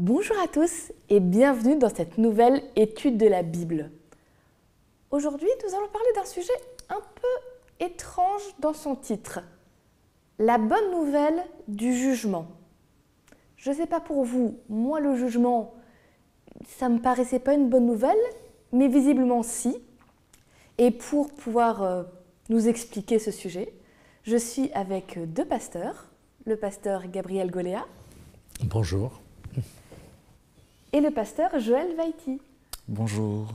Bonjour à tous et bienvenue dans cette nouvelle étude de la Bible. Aujourd'hui, nous allons parler d'un sujet un peu étrange dans son titre. La bonne nouvelle du jugement. Je ne sais pas pour vous, moi le jugement, ça ne me paraissait pas une bonne nouvelle, mais visiblement si. Et pour pouvoir nous expliquer ce sujet, je suis avec deux pasteurs, le pasteur Gabriel Goléa. Bonjour. Et le pasteur Joël Vaiti. Bonjour.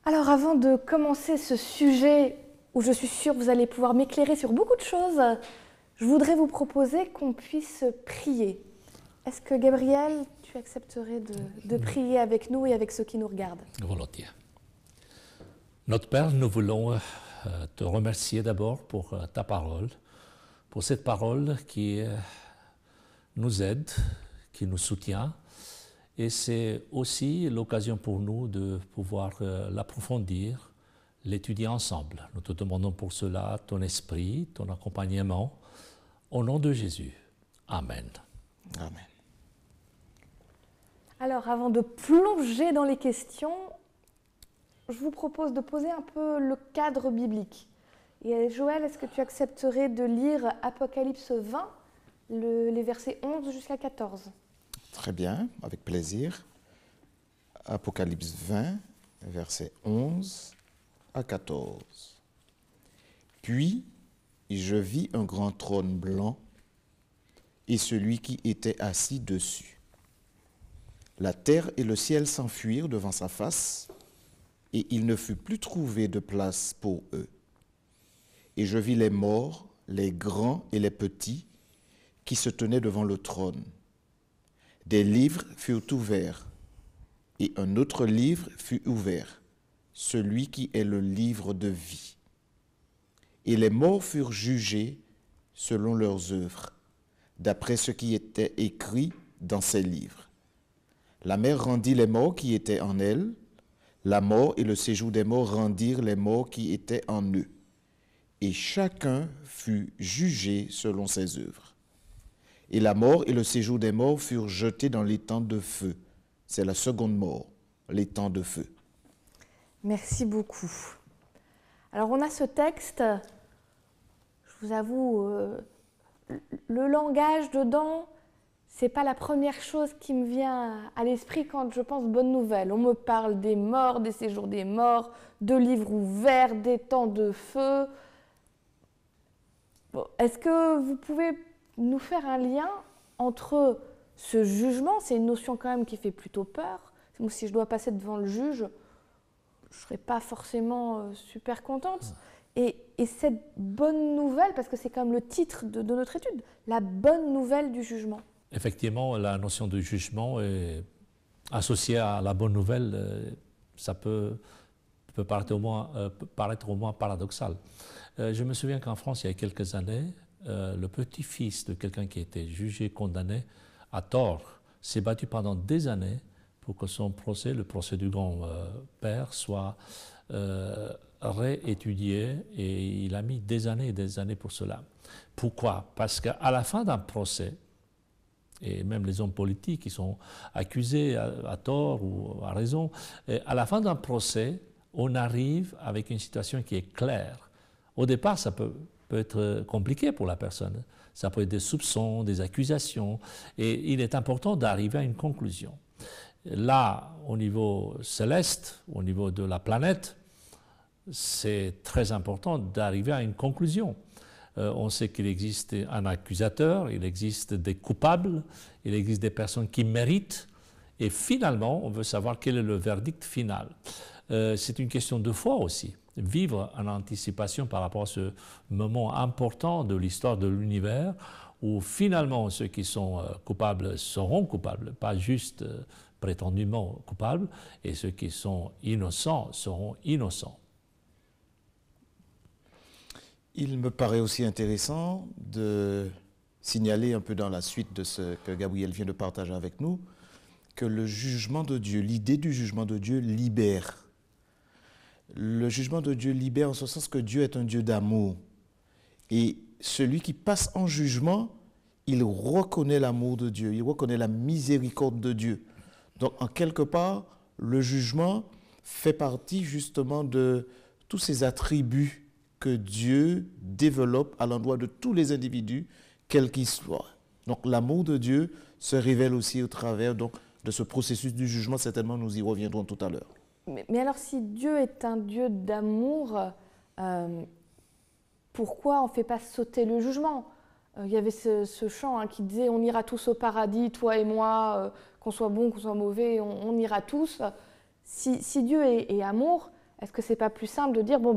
Alors avant de commencer ce sujet où je suis sûre que vous allez pouvoir m'éclairer sur beaucoup de choses, je voudrais vous proposer qu'on puisse prier. Est-ce que Gabriel, tu accepterais de prier avec nous et avec ceux qui nous regardent? Volontiers. Notre Père, nous voulons te remercier d'abord pour ta parole, pour cette parole qui nous aide, qui nous soutient. Et c'est aussi l'occasion pour nous de pouvoir l'approfondir, l'étudier ensemble. Nous te demandons pour cela ton esprit, ton accompagnement. Au nom de Jésus. Amen. Amen. Alors avant de plonger dans les questions, je vous propose de poser un peu le cadre biblique. Et Joël, est-ce que tu accepterais de lire Apocalypse 20, les versets 11 jusqu'à 14 ? Très bien, avec plaisir. Apocalypse 20, versets 11 à 14. Puis, je vis un grand trône blanc et celui qui était assis dessus. La terre et le ciel s'enfuirent devant sa face, et il ne fut plus trouvé de place pour eux. Et je vis les morts, les grands et les petits, qui se tenaient devant le trône. Des livres furent ouverts, et un autre livre fut ouvert, celui qui est le livre de vie. Et les morts furent jugés selon leurs œuvres, d'après ce qui était écrit dans ces livres. La mer rendit les morts qui étaient en elle, la mort et le séjour des morts rendirent les morts qui étaient en eux, et chacun fut jugé selon ses œuvres. Et la mort et le séjour des morts furent jetés dans l'étang de feu. C'est la seconde mort, l'étang de feu. Merci beaucoup. Alors on a ce texte, je vous avoue, le langage dedans, c'est pas la première chose qui me vient à l'esprit quand je pense bonne nouvelle. On me parle des morts, des séjours des morts, de livres ouverts, des temps de feu. Bon, est-ce que vous pouvez nous faire un lien entre ce jugement, c'est une notion quand même qui fait plutôt peur. Si je dois passer devant le juge, je ne serais pas forcément super contente. Et cette bonne nouvelle, parce que c'est quand même le titre de notre étude, la bonne nouvelle du jugement. Effectivement, la notion de jugement est associée à la bonne nouvelle. Ça peut paraître au moins paradoxal. Je me souviens qu'en France, il y a quelques années, le petit-fils de quelqu'un qui a été jugé, condamné à tort, s'est battu pendant des années pour que son procès, le procès du grand-père, soit réétudié, et il a mis des années et des années pour cela. Pourquoi? Parce qu'à la fin d'un procès, et même les hommes politiques qui sont accusés à tort ou à raison, à la fin d'un procès, on arrive avec une situation qui est claire. Au départ, ça peut être compliqué pour la personne. Ça peut être des soupçons, des accusations, et il est important d'arriver à une conclusion. Là, au niveau céleste, au niveau de la planète, c'est très important d'arriver à une conclusion. On sait qu'il existe un accusateur, il existe des coupables, il existe des personnes qui méritent, et finalement, on veut savoir quel est le verdict final. C'est une question de foi aussi. Vivre en anticipation par rapport à ce moment important de l'histoire de l'univers, où finalement ceux qui sont coupables seront coupables, pas juste prétendument coupables, et ceux qui sont innocents seront innocents. Il me paraît aussi intéressant de signaler un peu dans la suite de ce que Gabriel vient de partager avec nous, que le jugement de Dieu, l'idée du jugement de Dieu libère. le jugement de Dieu libère en ce sens que Dieu est un Dieu d'amour. Et celui qui passe en jugement, il reconnaît l'amour de Dieu, il reconnaît la miséricorde de Dieu. Donc, en quelque part, le jugement fait partie justement de tous ces attributs que Dieu développe à l'endroit de tous les individus, quels qu'ils soient. Donc, l'amour de Dieu se révèle aussi au travers donc, de ce processus du jugement. Certainement, nous y reviendrons tout à l'heure. Mais alors, si Dieu est un Dieu d'amour, pourquoi on ne fait pas sauter le jugement ? Il y avait ce chant qui disait « On ira tous au paradis, toi et moi, qu'on soit bon, qu'on soit mauvais, on ira tous ». Si Dieu est amour, est-ce que ce n'est pas plus simple de dire « Bon,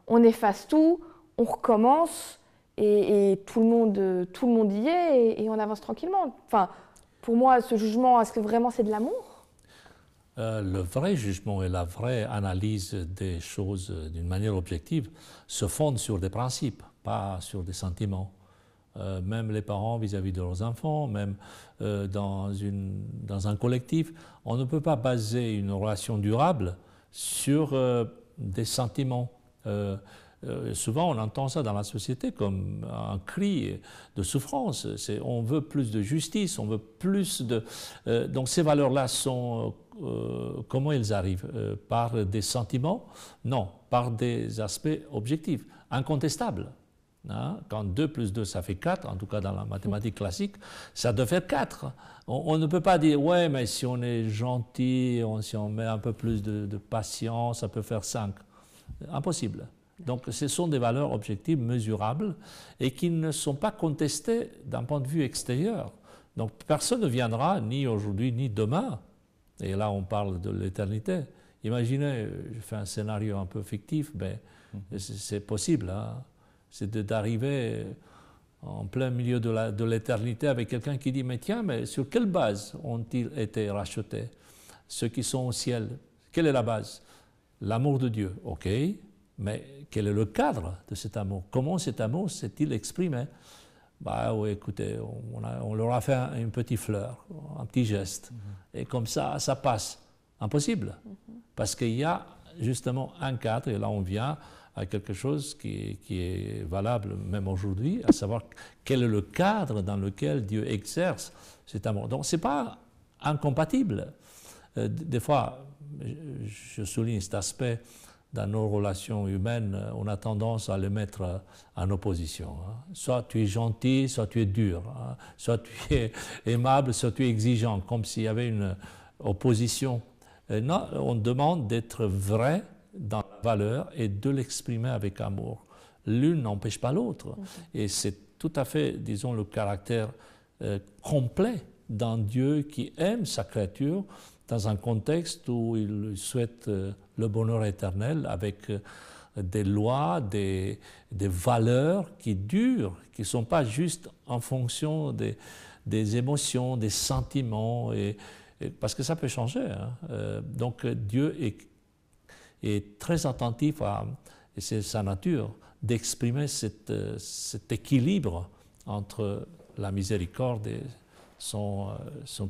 on efface tout, on recommence et tout le monde y est et on avance tranquillement ». Enfin, pour moi, ce jugement, est-ce que vraiment c'est de l'amour ? Le vrai jugement et la vraie analyse des choses d'une manière objective se fondent sur des principes, pas sur des sentiments. Même les parents vis-à-vis de leurs enfants, même dans un collectif, on ne peut pas baser une relation durable sur des sentiments. Souvent, on entend ça dans la société comme un cri de souffrance. On veut plus de justice, on veut plus de... donc ces valeurs-là sont... comment elles arrivent par des sentiments? Non, par des aspects objectifs, incontestables. Hein? Quand 2 plus 2, ça fait 4, en tout cas dans la mathématique classique, ça doit faire 4. On ne peut pas dire, ouais, mais si on est gentil, si on met un peu plus de patience, ça peut faire 5. Impossible. Donc ce sont des valeurs objectives mesurables et qui ne sont pas contestées d'un point de vue extérieur. Donc personne ne viendra, ni aujourd'hui, ni demain, et là on parle de l'éternité. Imaginez, je fais un scénario un peu fictif, mais c'est possible, hein? C'est d'arriver en plein milieu de l'éternité avec quelqu'un qui dit « Mais tiens, mais sur quelle base ont-ils été rachetés, ceux qui sont au ciel? Quelle est la base? L'amour de Dieu, ok, mais quel est le cadre de cet amour? Comment cet amour s'est-il exprimé? Bah oui, écoutez, on leur a fait une petite fleur, un petit geste, et comme ça, ça passe. Impossible, parce qu'il y a justement un cadre, et là on vient à quelque chose qui est valable même aujourd'hui, à savoir quel est le cadre dans lequel Dieu exerce cet amour. Donc ce n'est pas incompatible. Des fois, je souligne cet aspect dans nos relations humaines, on a tendance à les mettre en opposition. Hein. Soit tu es gentil, soit tu es dur. Hein. Soit tu es aimable, soit tu es exigeant, comme s'il y avait une opposition. Non, on demande d'être vrai dans la valeur et de l'exprimer avec amour. L'une n'empêche pas l'autre. Et c'est tout à fait, disons, le caractère complet d'un Dieu qui aime sa créature dans un contexte où il souhaite le bonheur éternel avec des lois, des valeurs qui durent, qui ne sont pas juste en fonction des émotions, des sentiments, parce que ça peut changer. Hein. Donc Dieu est très attentif et c'est sa nature, d'exprimer cet équilibre entre la miséricorde et son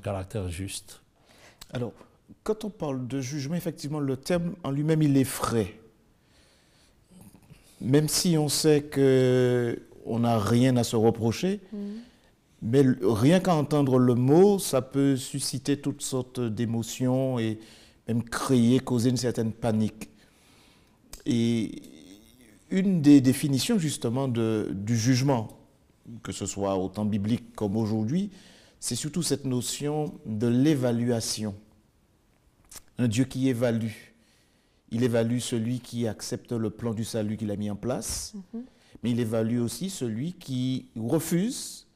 caractère juste. Alors, quand on parle de jugement, effectivement, le terme en lui-même, il effraie. Même si on sait qu'on n'a rien à se reprocher, mais rien qu'à entendre le mot, ça peut susciter toutes sortes d'émotions et même causer une certaine panique. Et une des définitions justement du jugement, que ce soit au temps biblique comme aujourd'hui, c'est surtout cette notion de l'évaluation. Un Dieu qui évalue. Il évalue celui qui accepte le plan du salut qu'il a mis en place, mais il évalue aussi celui qui refuse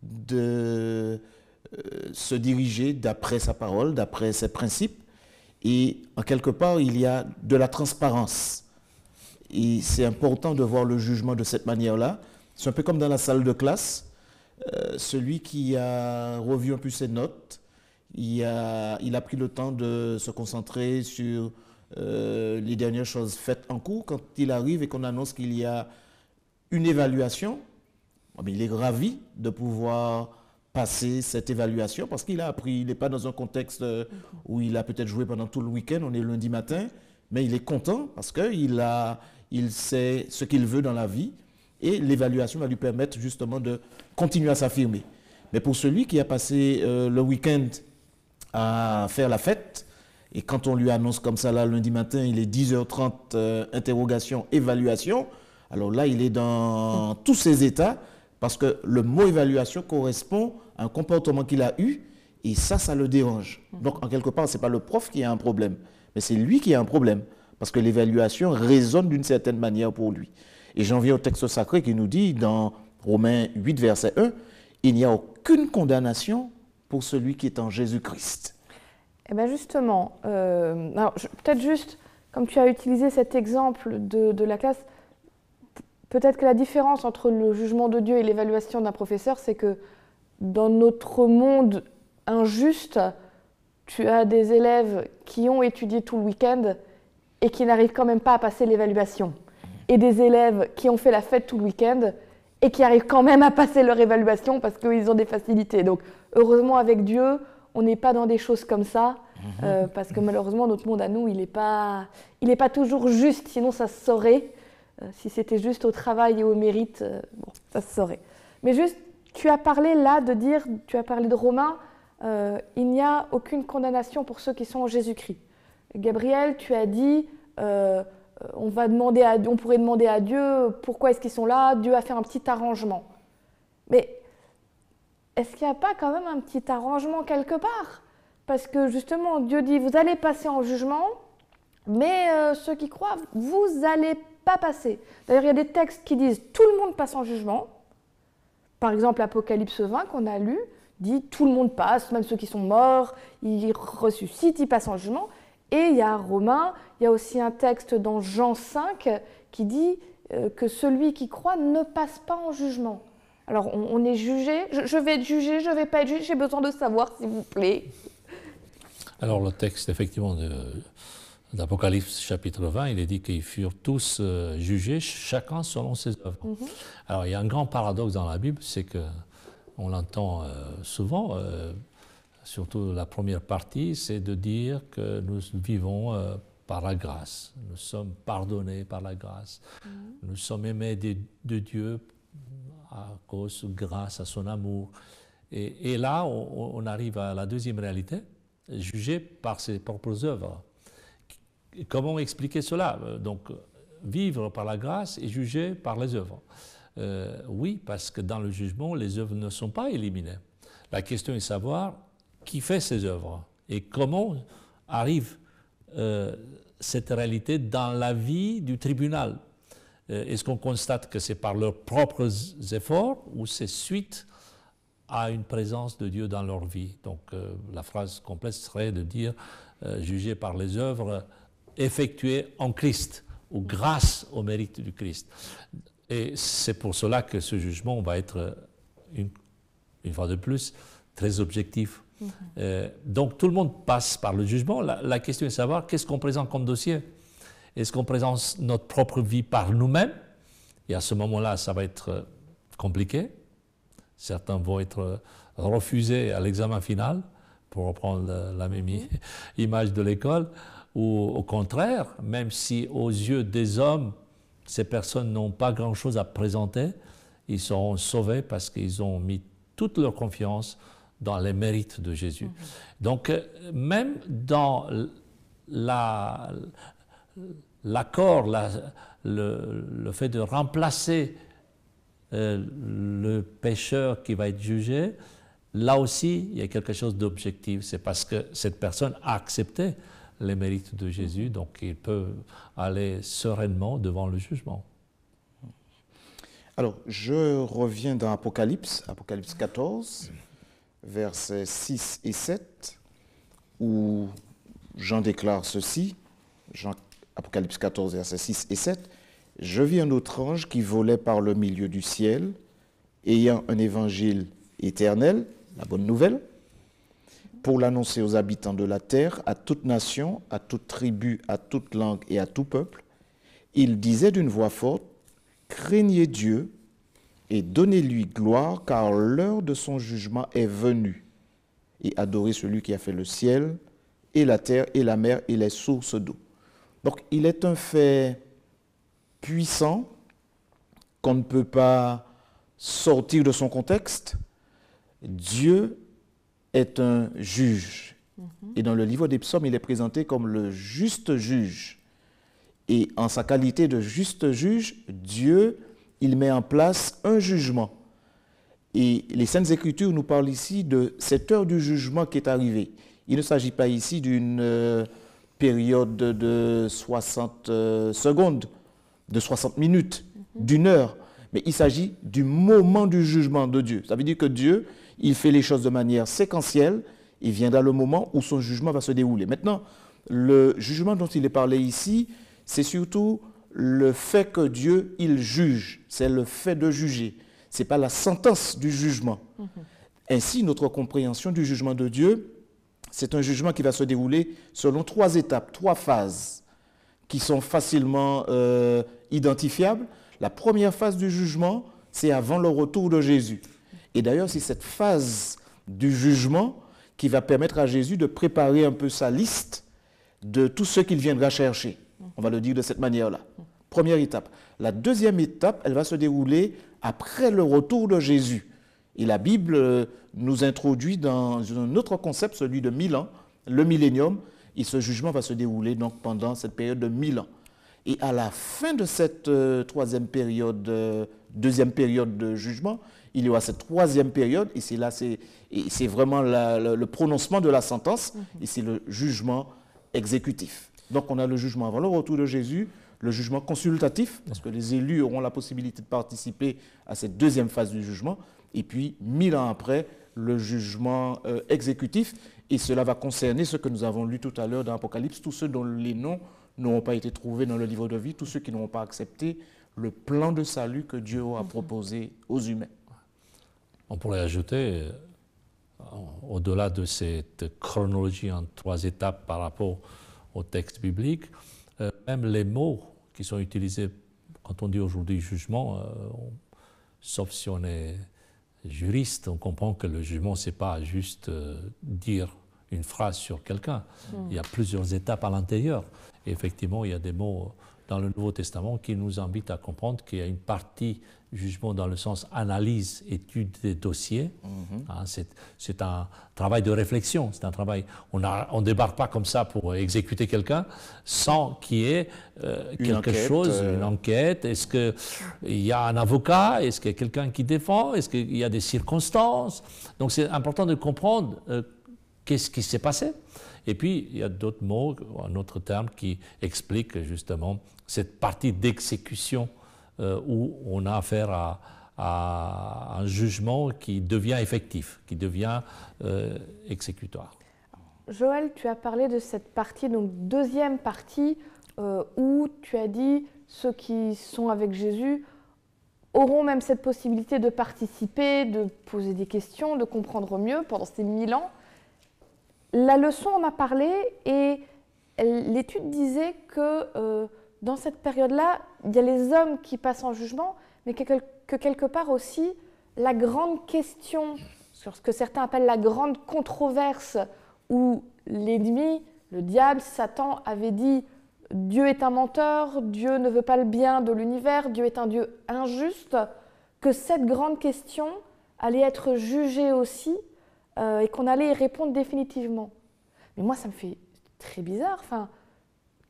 de se diriger d'après sa parole, d'après ses principes. Et en quelque part, il y a de la transparence. Et c'est important de voir le jugement de cette manière-là. C'est un peu comme dans la salle de classe. Celui qui a revu un peu ses notes, il a pris le temps de se concentrer sur les dernières choses faites en cours. Quand il arrive et qu'on annonce qu'il y a une évaluation, il est ravi de pouvoir passer cette évaluation parce qu'il a appris. Il n'est pas dans un contexte où il a peut-être joué pendant tout le week-end, on est lundi matin, mais il est content parce il sait ce qu'il veut dans la vie et l'évaluation va lui permettre justement de continuer à s'affirmer. Mais pour celui qui a passé le week-end à faire la fête, et quand on lui annonce comme ça, là, lundi matin, il est 10h30, interrogation, évaluation, alors là, il est dans tous ses états, parce que le mot évaluation correspond à un comportement qu'il a eu, et ça le dérange. Donc, en quelque part, ce n'est pas le prof qui a un problème, mais c'est lui qui a un problème, parce que l'évaluation résonne d'une certaine manière pour lui. Et j'en viens au texte sacré qui nous dit, dans Romains 8, verset 1, il n'y a aucune condamnation pour celui qui est en Jésus-Christ. Eh bien justement, peut-être juste, comme tu as utilisé cet exemple de la classe, peut-être que la différence entre le jugement de Dieu et l'évaluation d'un professeur, c'est que dans notre monde injuste, tu as des élèves qui ont étudié tout le week-end et qui n'arrivent quand même pas à passer l'évaluation. Et des élèves qui ont fait la fête tout le week-end et qui arrivent quand même à passer leur évaluation parce qu'ils ont des facilités. Donc, heureusement, avec Dieu, on n'est pas dans des choses comme ça, parce que malheureusement, notre monde à nous, il n'est pas toujours juste, sinon ça se saurait. Si c'était juste au travail et au mérite, bon, ça se saurait. Mais juste, tu as parlé là tu as parlé de Romains, il n'y a aucune condamnation pour ceux qui sont en Jésus-Christ. Gabriel, tu as dit, on pourrait demander à Dieu pourquoi est-ce qu'ils sont là, Dieu a fait un petit arrangement. Mais est-ce qu'il n'y a pas quand même un petit arrangement quelque part? Parce que justement, Dieu dit, vous allez passer en jugement, mais ceux qui croient, vous n'allez pas passer. D'ailleurs, il y a des textes qui disent, tout le monde passe en jugement. Par exemple, Apocalypse 20 qu'on a lu, dit, tout le monde passe, même ceux qui sont morts, ils ressuscitent, ils passent en jugement. Et il y a Romains, il y a aussi un texte dans Jean 5 qui dit que celui qui croit ne passe pas en jugement. Alors, on est jugé, je vais être jugé, je ne vais pas être jugé, j'ai besoin de savoir, s'il vous plaît. Alors, le texte, effectivement, d'Apocalypse chapitre 20, il est dit qu'ils furent tous jugés, chacun selon ses œuvres. Alors, il y a un grand paradoxe dans la Bible, c'est qu'on l'entend souvent, surtout la première partie, c'est de dire que nous vivons par la grâce. Nous sommes pardonnés par la grâce. Nous sommes aimés de Dieu à cause, grâce à son amour. Et là, on arrive à la deuxième réalité, jugé par ses propres œuvres. Comment expliquer cela? Donc, vivre par la grâce et juger par les œuvres. Oui, parce que dans le jugement, les œuvres ne sont pas éliminées. La question est de savoir qui fait ces œuvres et comment arrive cette réalité dans la vie du tribunal. Est-ce qu'on constate que c'est par leurs propres efforts ou c'est suite à une présence de Dieu dans leur vie? Donc la phrase complète serait de dire juger par les œuvres effectuées en Christ ou grâce au mérite du Christ. Et c'est pour cela que ce jugement va être, une fois de plus, très objectif. Donc tout le monde passe par le jugement. La question est de savoir qu'est-ce qu'on présente comme dossier. Est-ce qu'on présente notre propre vie par nous-mêmes? Et à ce moment-là, ça va être compliqué. Certains vont être refusés à l'examen final, pour reprendre la même image de l'école, ou au contraire, même si aux yeux des hommes, ces personnes n'ont pas grand-chose à présenter, ils seront sauvés parce qu'ils ont mis toute leur confiance dans les mérites de Jésus. Donc, même dans l'accord, le fait de remplacer le pécheur qui va être jugé, là aussi, il y a quelque chose d'objectif. C'est parce que cette personne a accepté les mérites de Jésus, donc il peut aller sereinement devant le jugement. Alors, je reviens dans Apocalypse 14, versets 6 et 7, où Jean déclare ceci, Apocalypse 14, versets 6 et 7, « Je vis un autre ange qui volait par le milieu du ciel, ayant un évangile éternel, la bonne nouvelle, pour l'annoncer aux habitants de la terre, à toute nation, à toute tribu, à toute langue et à tout peuple. Il disait d'une voix forte, « Craignez Dieu et donnez-lui gloire, car l'heure de son jugement est venue. Et adorez celui qui a fait le ciel et la terre et la mer et les sources d'eau. » Donc il est un fait puissant qu'on ne peut pas sortir de son contexte. Dieu est un juge. Et dans le livre des psaumes, il est présenté comme le juste juge. Et en sa qualité de juste juge, Dieu, il met en place un jugement. Et les Saintes Écritures nous parlent ici de cette heure du jugement qui est arrivée. Il ne s'agit pas ici d'une période de 60 secondes, de 60 minutes, d'une heure, mais il s'agit du moment du jugement de Dieu. Ça veut dire que Dieu, il fait les choses de manière séquentielle, et viendra le moment où son jugement va se dérouler. Maintenant, le jugement dont il est parlé ici, c'est surtout le fait que Dieu, il juge. C'est le fait de juger. Ce n'est pas la sentence du jugement. Ainsi, notre compréhension du jugement de Dieu, c'est un jugement qui va se dérouler selon 3 étapes, 3 phases, qui sont facilement identifiables. La première phase du jugement, c'est avant le retour de Jésus. Et d'ailleurs, c'est cette phase du jugement qui va permettre à Jésus de préparer un peu sa liste de tout ce qu'il viendra chercher. On va le dire de cette manière-là. Première étape. La deuxième étape, elle va se dérouler après le retour de Jésus. Et la Bible nous introduit dans un autre concept, celui de 1000 ans, le millénium. Et ce jugement va se dérouler donc pendant cette période de 1000 ans. Et à la fin de cette deuxième période de jugement, il y aura cette 3e période, et c'est vraiment le prononcement de la sentence, et c'est le jugement exécutif. Donc on a le jugement avant le retour de Jésus, le jugement consultatif, parce que les élus auront la possibilité de participer à cette 2e phase du jugement, et puis 1000 ans après, le jugement exécutif, et cela va concerner ce que nous avons lu tout à l'heure dans l'Apocalypse, tous ceux dont les noms n'auront pas été trouvés dans le livre de vie, tous ceux qui n'auront pas accepté le plan de salut que Dieu a proposé aux humains. On pourrait ajouter, au-delà de cette chronologie en 3 étapes par rapport au texte biblique, même les mots qui sont utilisés quand on dit aujourd'hui jugement, sauf si on est juriste, on comprend que le jugement, ce n'est pas juste dire une phrase sur quelqu'un. Il y a plusieurs étapes à l'intérieur. Et effectivement, il y a des mots dans le Nouveau Testament qui nous invitent à comprendre qu'il y a une partie jugement dans le sens analyse, étude des dossiers. Hein, c'est un travail de réflexion, c'est un travail, on ne débarque pas comme ça pour exécuter quelqu'un sans qu'il y ait une enquête. Est-ce qu'il y a un avocat? Est-ce qu'il y a quelqu'un qui défend? Est-ce qu'il y a des circonstances? Donc c'est important de comprendre qu'est-ce qui s'est passé. Et puis, il y a d'autres mots, un autre terme qui explique justement cette partie d'exécution où on a affaire à un jugement qui devient effectif, qui devient exécutoire. Joël, tu as parlé de cette partie, donc 2e partie, où tu as dit ceux qui sont avec Jésus auront même cette possibilité de participer, de poser des questions, de comprendre mieux pendant ces 1000 ans. La leçon en a parlé et l'étude disait que dans cette période-là, il y a les hommes qui passent en jugement, mais que quelque part aussi, la grande question, sur ce que certains appellent la grande controverse, où l'ennemi, le diable, Satan, avait dit « Dieu est un menteur, Dieu ne veut pas le bien de l'univers, Dieu est un Dieu injuste », que cette grande question allait être jugée aussi et qu'on allait y répondre définitivement. Mais moi, ça me fait très bizarre. Enfin,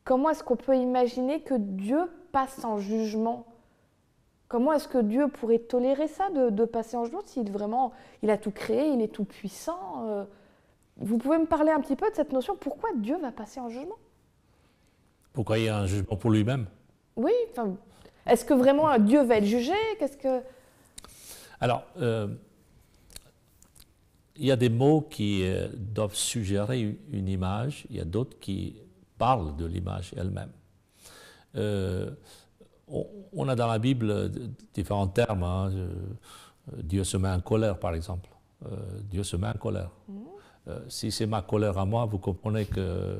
comment est-ce qu'on peut imaginer que Dieu passe en jugement? Comment est-ce que Dieu pourrait tolérer ça, de passer en jugement, s'il vraiment, il a tout créé, il est tout puissant? Vous pouvez me parler un petit peu de cette notion? Pourquoi Dieu va passer en jugement? Pourquoi il y a un jugement pour lui-même? Oui, enfin, est-ce que vraiment Dieu va être jugé? Qu'est-ce que... Alors, il y a des mots qui doivent suggérer une image, il y a d'autres qui parlent de l'image elle-même. On a dans la Bible différents termes. Hein. Dieu se met en colère, par exemple. Dieu se met en colère. Si c'est ma colère à moi, vous comprenez que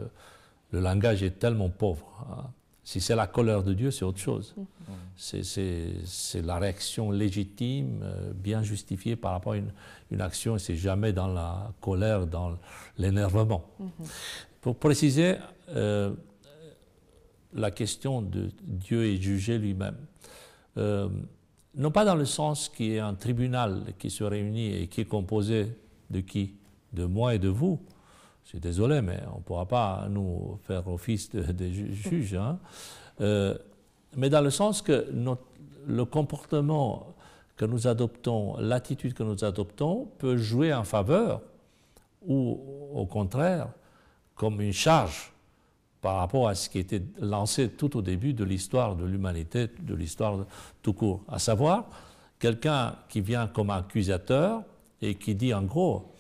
le langage est tellement pauvre. Hein. Si c'est la colère de Dieu, c'est autre chose. C'est la réaction légitime, bien justifiée par rapport à une action, et c'est jamais dans la colère, dans l'énervement. Pour préciser, la question de Dieu est jugé lui-même. Non pas dans le sens qu'il y ait un tribunal qui se réunit et qui est composé de qui? De moi et de vous. Je suis désolé, mais on ne pourra pas nous faire office de juge. Hein. Mais dans le sens que le comportement que nous adoptons, l'attitude que nous adoptons peut jouer en faveur ou au contraire comme une charge par rapport à ce qui était lancé tout au début de l'histoire de l'humanité, de l'histoire tout court. À savoir, quelqu'un qui vient comme accusateur et qui dit en gros,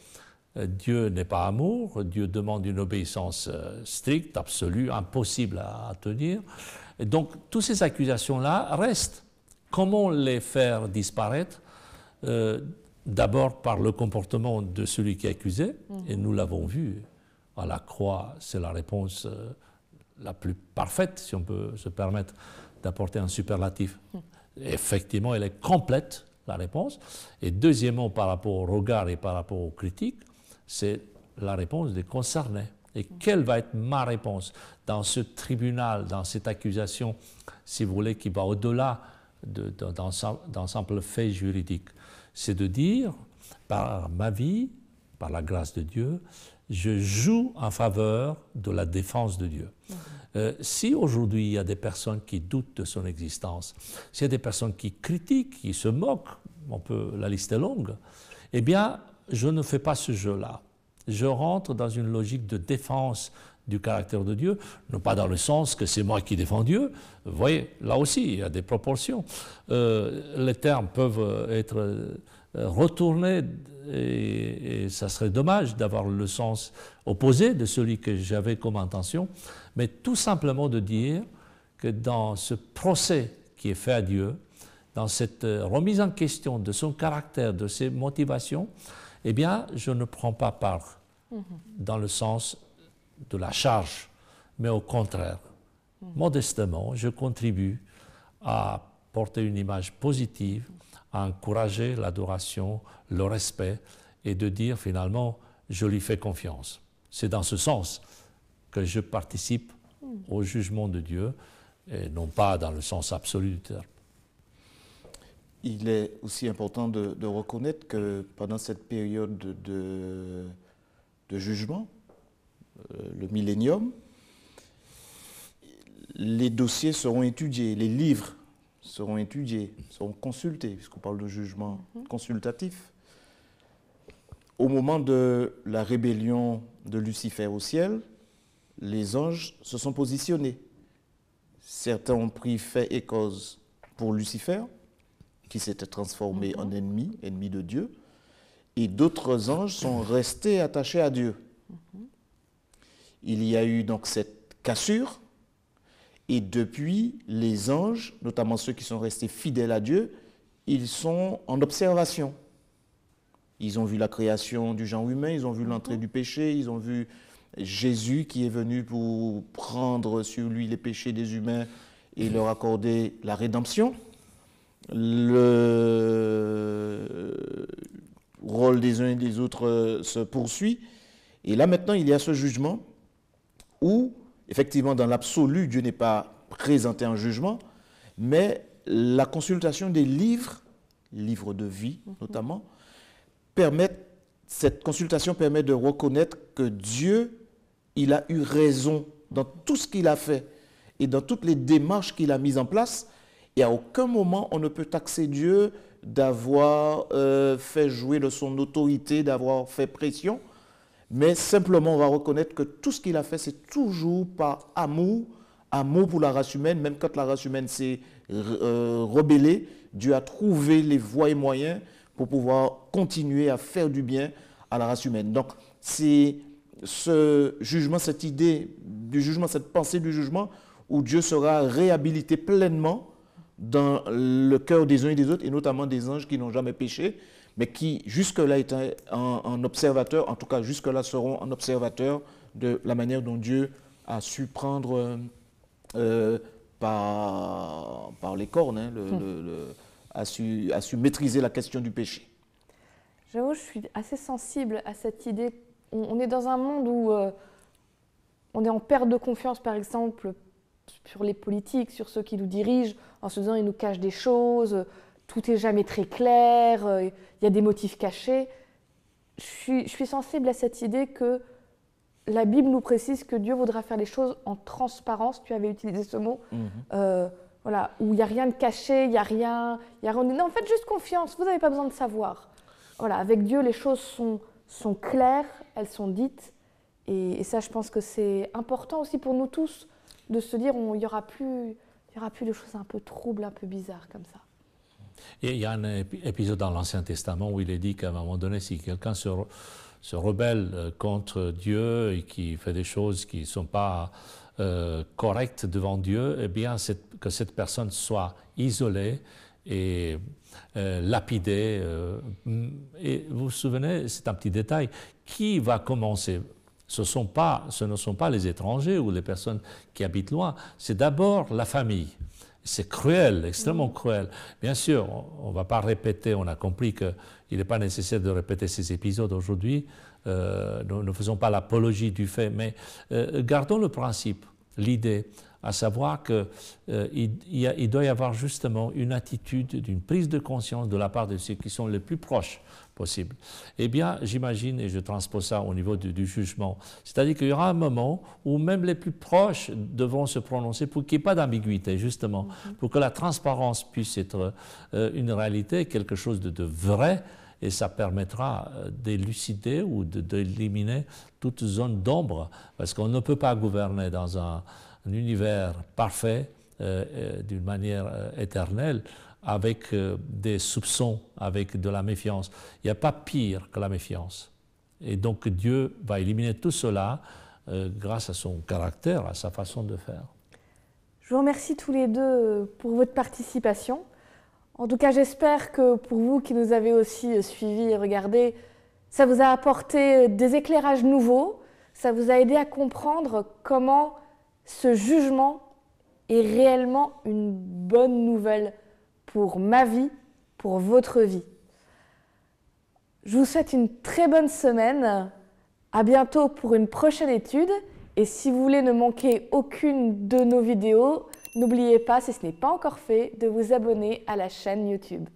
Dieu n'est pas amour, Dieu demande une obéissance stricte, absolue, impossible à tenir. Et donc, toutes ces accusations-là restent. Comment les faire disparaître? D'abord par le comportement de celui qui est accusé, et nous l'avons vu, à la croix, c'est la réponse la plus parfaite, si on peut se permettre d'apporter un superlatif. Effectivement, elle est complète, la réponse. Et deuxièmement, par rapport au regard et par rapport aux critiques, c'est la réponse des concernés. Et quelle va être ma réponse dans ce tribunal, dans cette accusation, si vous voulez, qui va au-delà d'un simple fait juridique? C'est de dire, par ma vie, par la grâce de Dieu, je joue en faveur de la défense de Dieu. Si aujourd'hui il y a des personnes qui doutent de son existence, s'il y a des personnes qui critiquent, qui se moquent, la liste est longue, eh bien, je ne fais pas ce jeu-là. Je rentre dans une logique de défense du caractère de Dieu, non pas dans le sens que c'est moi qui défends Dieu. Vous voyez, là aussi, il y a des proportions. Les termes peuvent être retournés et ça serait dommage d'avoir le sens opposé de celui que j'avais comme intention, mais tout simplement de dire que dans ce procès qui est fait à Dieu, dans cette remise en question de son caractère, de ses motivations, eh bien, je ne prends pas part dans le sens de la charge, mais au contraire, modestement, je contribue à porter une image positive, à encourager l'adoration, le respect, et de dire finalement, je lui fais confiance. C'est dans ce sens que je participe au jugement de Dieu, et non pas dans le sens absolu du terme. Il est aussi important de reconnaître que pendant cette période de jugement, le millénium, les dossiers seront étudiés, les livres seront étudiés, seront consultés, puisqu'on parle de jugement consultatif. Au moment de la rébellion de Lucifer au ciel, les anges se sont positionnés. Certains ont pris fait et cause pour Lucifer, qui s'était transformé en ennemi de Dieu, et d'autres anges sont restés attachés à Dieu. Il y a eu donc cette cassure, et depuis, les anges, notamment ceux qui sont restés fidèles à Dieu, ils sont en observation. Ils ont vu la création du genre humain, ils ont vu l'entrée du péché, ils ont vu Jésus qui est venu pour prendre sur lui les péchés des humains et leur accorder la rédemption. Le rôle des uns et des autres se poursuit. Et là maintenant, il y a ce jugement où, effectivement, dans l'absolu, Dieu n'est pas présenté en jugement, mais la consultation des livres de vie notamment, cette consultation permet de reconnaître que Dieu, il a eu raison dans tout ce qu'il a fait et dans toutes les démarches qu'il a mises en place. Et à aucun moment, on ne peut taxer Dieu d'avoir fait jouer de son autorité, d'avoir fait pression. Mais simplement, on va reconnaître que tout ce qu'il a fait, c'est toujours par amour, amour pour la race humaine. Même quand la race humaine s'est rebellée, Dieu a trouvé les voies et moyens pour pouvoir continuer à faire du bien à la race humaine. Donc, c'est ce jugement, cette idée du jugement, cette pensée du jugement, où Dieu sera réhabilité pleinement dans le cœur des uns et des autres, et notamment des anges qui n'ont jamais péché, mais qui jusque-là étaient en observateur, en tout cas jusque-là seront en observateur de la manière dont Dieu a su prendre par les cornes, a su maîtriser la question du péché. J'avoue, je suis assez sensible à cette idée. On est dans un monde où on est en perte de confiance, par exemple, sur les politiques, sur ceux qui nous dirigent, en se disant ils nous cachent des choses, tout n'est jamais très clair, il y a des motifs cachés. Je suis sensible à cette idée que la Bible nous précise que Dieu voudra faire les choses en transparence, tu avais utilisé ce mot, voilà, où il n'y a rien de caché, il n'y a rien... Non, faites juste confiance, vous n'avez pas besoin de savoir. Voilà, avec Dieu, les choses sont claires, elles sont dites, et ça, je pense que c'est important aussi pour nous tous, de se dire il n'y aura plus de choses un peu troubles, un peu bizarres comme ça. Et il y a un épisode dans l'Ancien Testament où il est dit qu'à un moment donné, si quelqu'un se rebelle contre Dieu et qui fait des choses qui ne sont pas correctes devant Dieu, eh bien que cette personne soit isolée et lapidée. Et vous vous souvenez, c'est un petit détail, qui va commencer ? Ce ne sont pas les étrangers ou les personnes qui habitent loin, c'est d'abord la famille. C'est cruel, extrêmement cruel. Bien sûr, on ne va pas répéter, on a compris qu'il n'est pas nécessaire de répéter ces épisodes aujourd'hui. Nous ne faisons pas l'apologie du fait, mais gardons le principe, l'idée, à savoir qu'il doit y avoir justement une attitude, une prise de conscience de la part de ceux qui sont les plus proches possible. Eh bien, j'imagine, et je transpose ça au niveau du jugement, c'est-à-dire qu'il y aura un moment où même les plus proches devront se prononcer pour qu'il n'y ait pas d'ambiguïté, justement, pour que la transparence puisse être une réalité, quelque chose de vrai, et ça permettra d'élucider ou d'éliminer toute zone d'ombre, parce qu'on ne peut pas gouverner dans un univers parfait, d'une manière éternelle, avec des soupçons, avec de la méfiance. Il n'y a pas pire que la méfiance. Et donc Dieu va éliminer tout cela grâce à son caractère, à sa façon de faire. Je vous remercie tous les deux pour votre participation. En tout cas, j'espère que pour vous qui nous avez aussi suivis et regardés, ça vous a apporté des éclairages nouveaux, ça vous a aidé à comprendre comment ce jugement est réellement une bonne nouvelle pour ma vie, pour votre vie. Je vous souhaite une très bonne semaine. À bientôt pour une prochaine étude. Et si vous voulez ne manquer aucune de nos vidéos, n'oubliez pas, si ce n'est pas encore fait, de vous abonner à la chaîne YouTube.